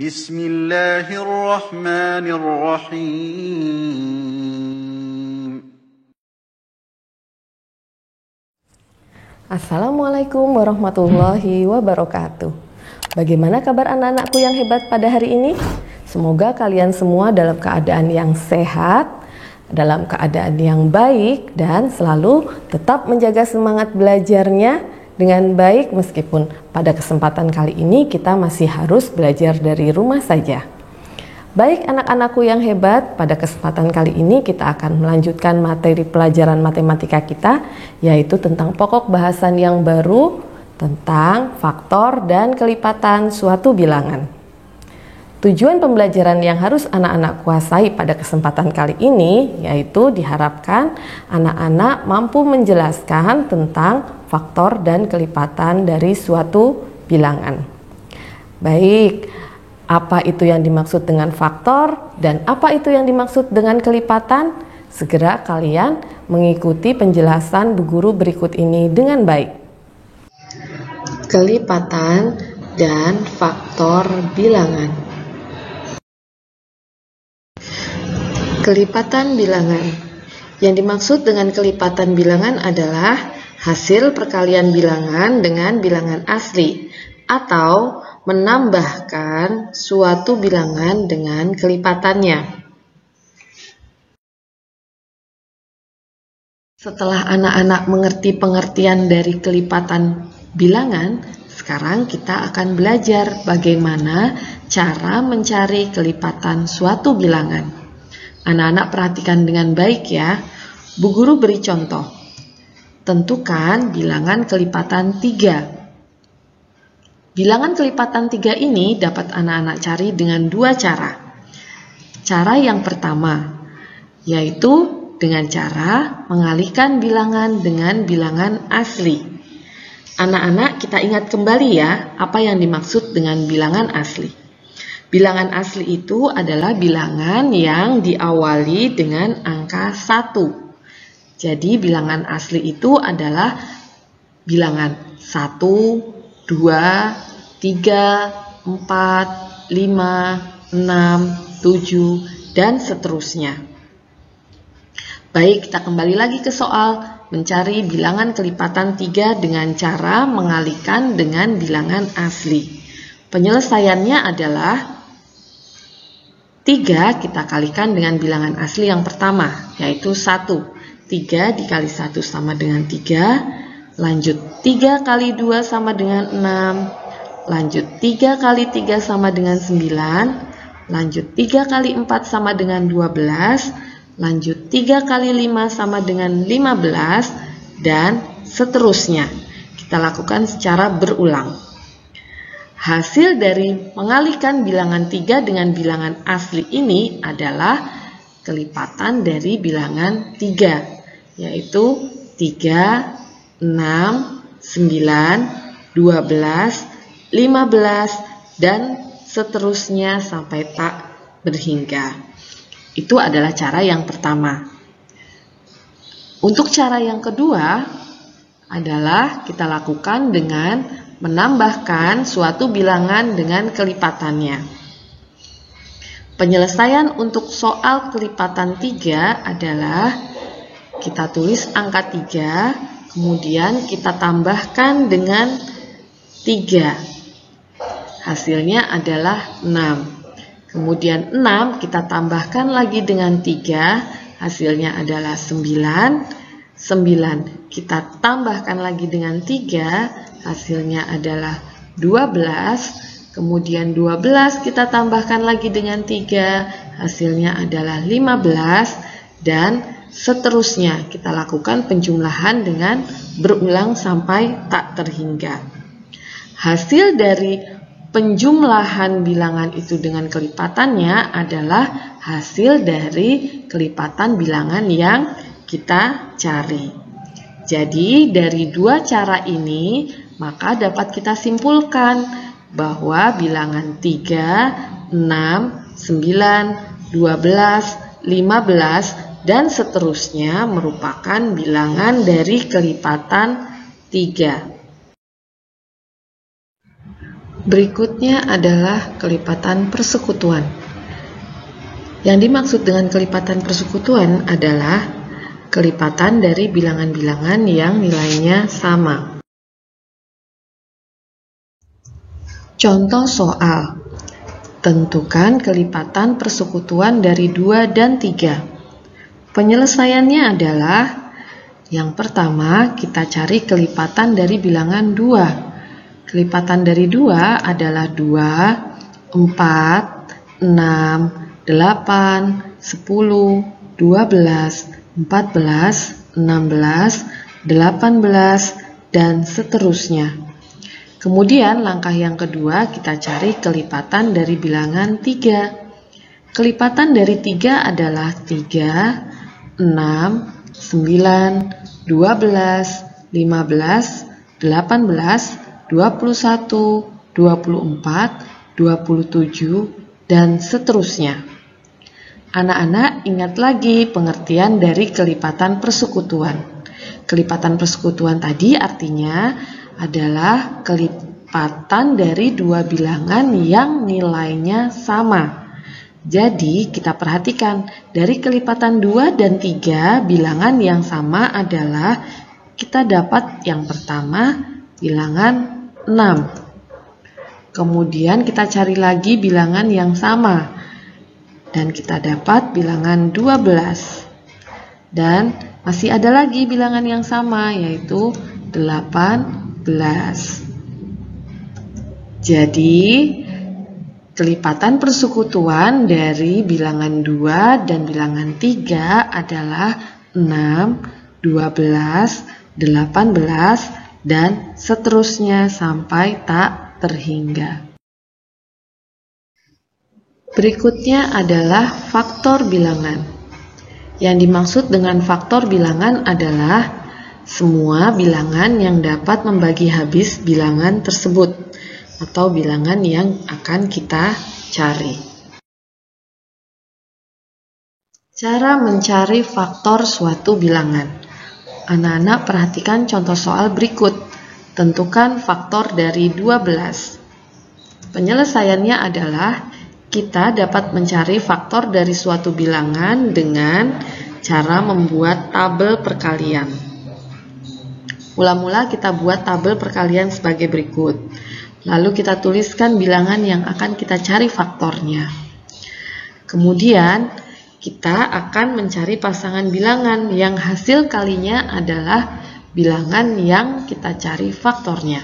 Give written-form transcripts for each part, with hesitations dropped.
Bismillahirrahmanirrahim. Assalamualaikum warahmatullahi wabarakatuh. Bagaimana kabar anak-anakku yang hebat pada hari ini? Semoga kalian semua dalam keadaan yang sehat, dalam keadaan yang baik, dan selalu tetap menjaga semangat belajarnya dengan baik, meskipun pada kesempatan kali ini kita masih harus belajar dari rumah saja. Baik anak-anakku yang hebat, pada kesempatan kali ini kita akan melanjutkan materi pelajaran matematika kita, yaitu tentang pokok bahasan yang baru tentang faktor dan kelipatan suatu bilangan. Tujuan pembelajaran yang harus anak-anak kuasai pada kesempatan kali ini yaitu diharapkan anak-anak mampu menjelaskan tentang faktor dan kelipatan dari suatu bilangan. Baik, apa itu yang dimaksud dengan faktor dan apa itu yang dimaksud dengan kelipatan? Segera kalian mengikuti penjelasan Bu Guru berikut ini dengan baik. Kelipatan dan faktor bilangan. Kelipatan bilangan. Yang dimaksud dengan kelipatan bilangan adalah hasil perkalian bilangan dengan bilangan asli atau menambahkan suatu bilangan dengan kelipatannya. Setelah anak-anak mengerti pengertian dari kelipatan bilangan, sekarang kita akan belajar bagaimana cara mencari kelipatan suatu bilangan. Anak-anak perhatikan dengan baik ya. Bu Guru beri contoh. Tentukan bilangan kelipatan 3. Bilangan kelipatan 3 ini dapat anak-anak cari dengan dua cara. Cara yang pertama, yaitu dengan cara mengalihkan bilangan dengan bilangan asli. Anak-anak kita ingat kembali ya, apa yang dimaksud dengan bilangan asli. Bilangan asli itu adalah bilangan yang diawali dengan angka 1. Jadi bilangan asli itu adalah bilangan 1, 2, 3, 4, 5, 6, 7, dan seterusnya. Baik, kita kembali lagi ke soal mencari bilangan kelipatan 3 dengan cara mengalihkan dengan bilangan asli. Penyelesaiannya adalah 3 kita kalikan dengan bilangan asli yang pertama, yaitu 1. 3 dikali 1 sama dengan 3. Lanjut 3 kali 2 sama dengan 6. Lanjut 3 kali 3 sama dengan 9. Lanjut 3 kali 4 sama dengan 12. Lanjut 3 kali 5 sama dengan 15. Dan seterusnya. Kita lakukan secara berulang. Hasil dari mengalihkan bilangan 3 dengan bilangan asli ini adalah kelipatan dari bilangan 3. Yaitu 3, 6, 9, 12, 15, dan seterusnya sampai tak berhingga. Itu adalah cara yang pertama. Untuk cara yang kedua adalah kita lakukan dengan menambahkan suatu bilangan dengan kelipatannya. Penyelesaian untuk soal kelipatan 3 adalah kita tulis angka 3, kemudian kita tambahkan dengan 3. Hasilnya adalah 6. Kemudian 6 kita tambahkan lagi dengan 3, hasilnya adalah 9. 9 kita tambahkan lagi dengan 3, hasilnya adalah 12. Kemudian 12 kita tambahkan lagi dengan 3, hasilnya adalah 15. Dan seterusnya kita lakukan penjumlahan dengan berulang sampai tak terhingga. Hasil dari penjumlahan bilangan itu dengan kelipatannya adalah hasil dari kelipatan bilangan yang kita cari. Jadi dari dua cara ini maka dapat kita simpulkan bahwa bilangan 3, 6, 9, 12, 15 dan seterusnya merupakan bilangan dari kelipatan 3. Berikutnya adalah kelipatan persekutuan. Yang dimaksud dengan kelipatan persekutuan adalah kelipatan dari bilangan-bilangan yang nilainya sama. Contoh soal. Tentukan kelipatan persekutuan dari 2 dan 3. Penyelesaiannya adalah yang pertama kita cari kelipatan dari bilangan 2. Kelipatan dari 2 adalah 2, 4, 6, 8, 10, 12, 14, 16, 18, dan seterusnya. Kemudian langkah yang kedua kita cari kelipatan dari bilangan 3. Kelipatan dari 3 adalah 3, 6, 9, 12, 15, 18, 21, 24, 27, dan seterusnya. Anak-anak ingat lagi pengertian dari kelipatan persekutuan. Kelipatan persekutuan tadi artinya adalah kelipatan dari 2 bilangan yang nilainya sama. Jadi kita perhatikan dari kelipatan 2 dan 3 bilangan yang sama adalah kita dapat yang pertama bilangan 6. Kemudian kita cari lagi bilangan yang sama dan kita dapat bilangan 12. Dan masih ada lagi bilangan yang sama yaitu 18. Jadi, kelipatan persekutuan dari bilangan 2 dan bilangan 3 adalah 6, 12, 18, dan seterusnya sampai tak terhingga. Berikutnya adalah faktor bilangan. Yang dimaksud dengan faktor bilangan adalah semua bilangan yang dapat membagi habis bilangan tersebut atau bilangan yang akan kita cari. Cara mencari faktor suatu bilangan. Anak-anak perhatikan contoh soal berikut. Tentukan faktor dari 12. Penyelesaiannya adalah kita dapat mencari faktor dari suatu bilangan dengan cara membuat tabel perkalian. Mula-mula kita buat tabel perkalian sebagai berikut. Lalu kita tuliskan bilangan yang akan kita cari faktornya. Kemudian kita akan mencari pasangan bilangan yang hasil kalinya adalah bilangan yang kita cari faktornya.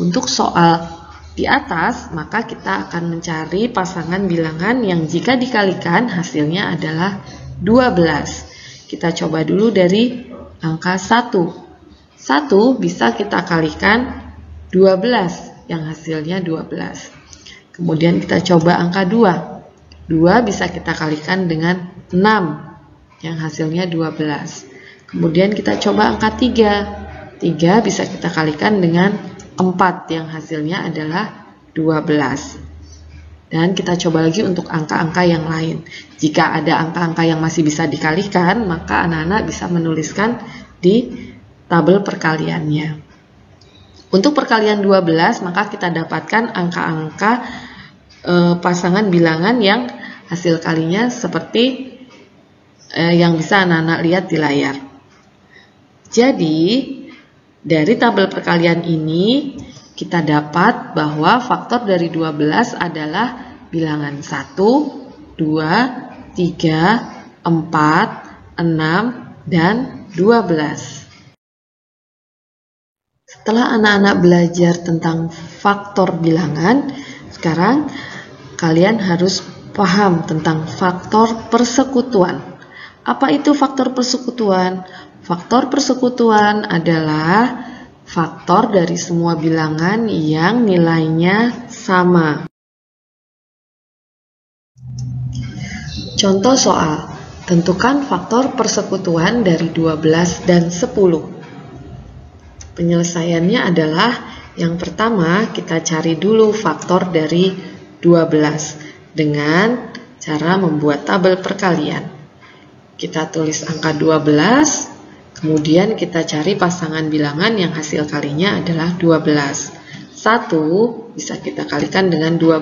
Untuk soal di atas, maka kita akan mencari pasangan bilangan yang jika dikalikan hasilnya adalah 12. Kita coba dulu dari angka 1. 1 bisa kita kalikan 12 yang hasilnya 12. Kemudian kita coba angka 2. 2 bisa kita kalikan dengan 6 yang hasilnya 12. Kemudian kita coba angka 3. 3 bisa kita kalikan dengan 4 yang hasilnya adalah 12. Dan kita coba lagi untuk angka-angka yang lain. Jika ada angka-angka yang masih bisa dikalikan, maka anak-anak bisa menuliskan di tabel perkaliannya. Untuk perkalian 12, maka kita dapatkan angka-angka pasangan bilangan yang hasil kalinya seperti yang bisa anak-anak lihat di layar. Jadi, dari tabel perkalian ini, kita dapat bahwa faktor dari 12 adalah bilangan 1, 2, 3, 4, 6, dan 12. Setelah anak-anak belajar tentang faktor bilangan, sekarang kalian harus paham tentang faktor persekutuan. Apa itu faktor persekutuan? Faktor persekutuan adalah faktor dari semua bilangan yang nilainya sama. Contoh soal, tentukan faktor persekutuan dari 12 dan 10. Penyelesaiannya adalah yang pertama kita cari dulu faktor dari 12 dengan cara membuat tabel perkalian. Kita tulis angka 12, kemudian kita cari pasangan bilangan yang hasil kalinya adalah 12. 1 bisa kita kalikan dengan 12.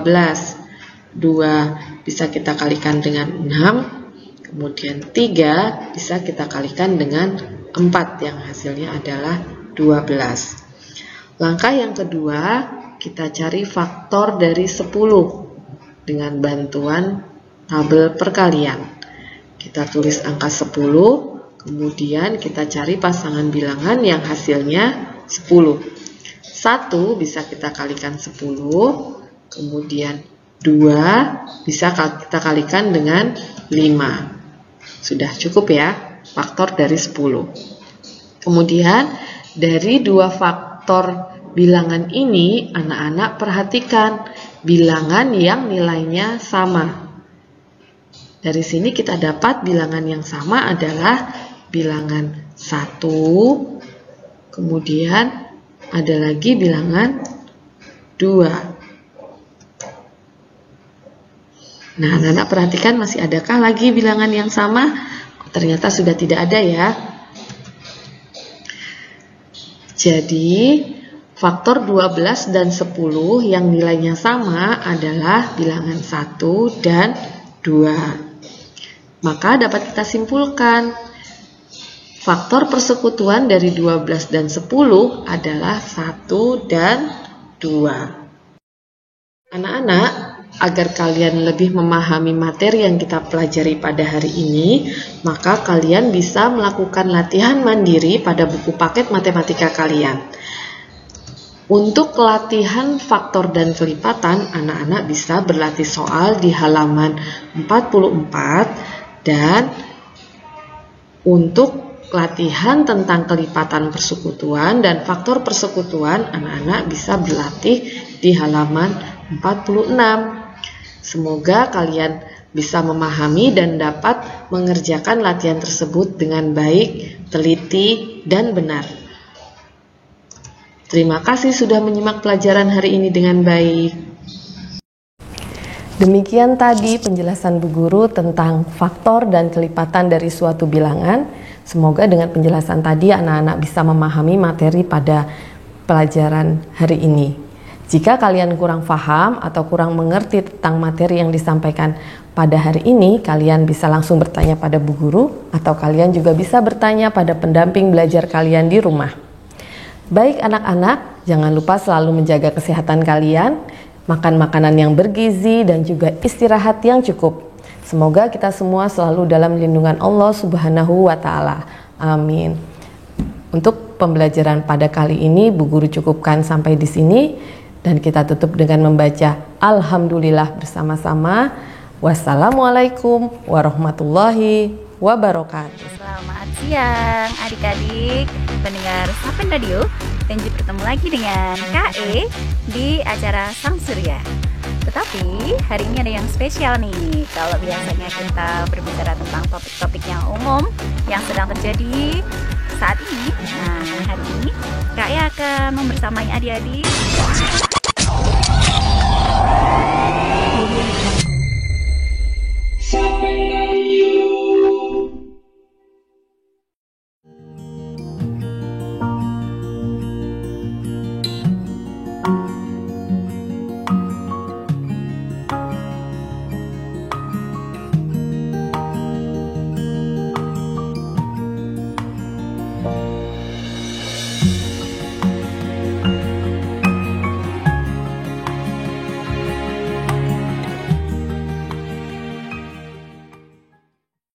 2 bisa kita kalikan dengan 6. Kemudian 3 bisa kita kalikan dengan 4 yang hasilnya adalah 12. Langkah yang kedua, kita cari faktor dari 10 dengan bantuan tabel perkalian. Kita tulis angka 10, kemudian kita cari pasangan bilangan yang hasilnya 10. 1 bisa kita kalikan 10, kemudian 2 bisa kita kalikan dengan 5. Sudah cukup ya, faktor dari 10. Kemudian dari dua faktor bilangan ini, anak-anak perhatikan bilangan yang nilainya sama. Dari sini kita dapat bilangan yang sama adalah bilangan 1, kemudian ada lagi bilangan 2. Nah, anak-anak perhatikan masih adakah lagi bilangan yang sama? Ternyata sudah tidak ada ya. Jadi, faktor 12 dan 10 yang nilainya sama adalah bilangan 1 dan 2. Maka dapat kita simpulkan, faktor persekutuan dari 12 dan 10 adalah 1 dan 2. Anak-anak, agar kalian lebih memahami materi yang kita pelajari pada hari ini, maka kalian bisa melakukan latihan mandiri pada buku paket matematika kalian. Untuk latihan faktor dan kelipatan, anak-anak bisa berlatih soal di halaman 44, dan untuk latihan tentang kelipatan persekutuan dan faktor persekutuan, anak-anak bisa berlatih di halaman 46. Semoga kalian bisa memahami dan dapat mengerjakan latihan tersebut dengan baik, teliti, dan benar. Terima kasih sudah menyimak pelajaran hari ini dengan baik. Demikian tadi penjelasan Bu Guru tentang faktor dan kelipatan dari suatu bilangan. Semoga dengan penjelasan tadi anak-anak bisa memahami materi pada pelajaran hari ini. Jika kalian kurang paham atau kurang mengerti tentang materi yang disampaikan pada hari ini, kalian bisa langsung bertanya pada Bu Guru atau kalian juga bisa bertanya pada pendamping belajar kalian di rumah. Baik anak-anak, jangan lupa selalu menjaga kesehatan kalian, makan makanan yang bergizi dan juga istirahat yang cukup. Semoga kita semua selalu dalam lindungan Allah Subhanahu wa Ta'ala. Amin. Untuk pembelajaran pada kali ini, Bu Guru cukupkan sampai di sini dan kita tutup dengan membaca Alhamdulillah bersama-sama. Wassalamualaikum warahmatullahi wabarakatuh. Selamat siang adik-adik pendengar Sapen Radio, dan bertemu lagi dengan KE di acara Sang Surya. Tetapi hari ini ada yang spesial nih. Kalau biasanya kita berbicara tentang topik-topik yang umum yang sedang terjadi saat ini, nah hari ini KE akan membersamai adik-adik Sampai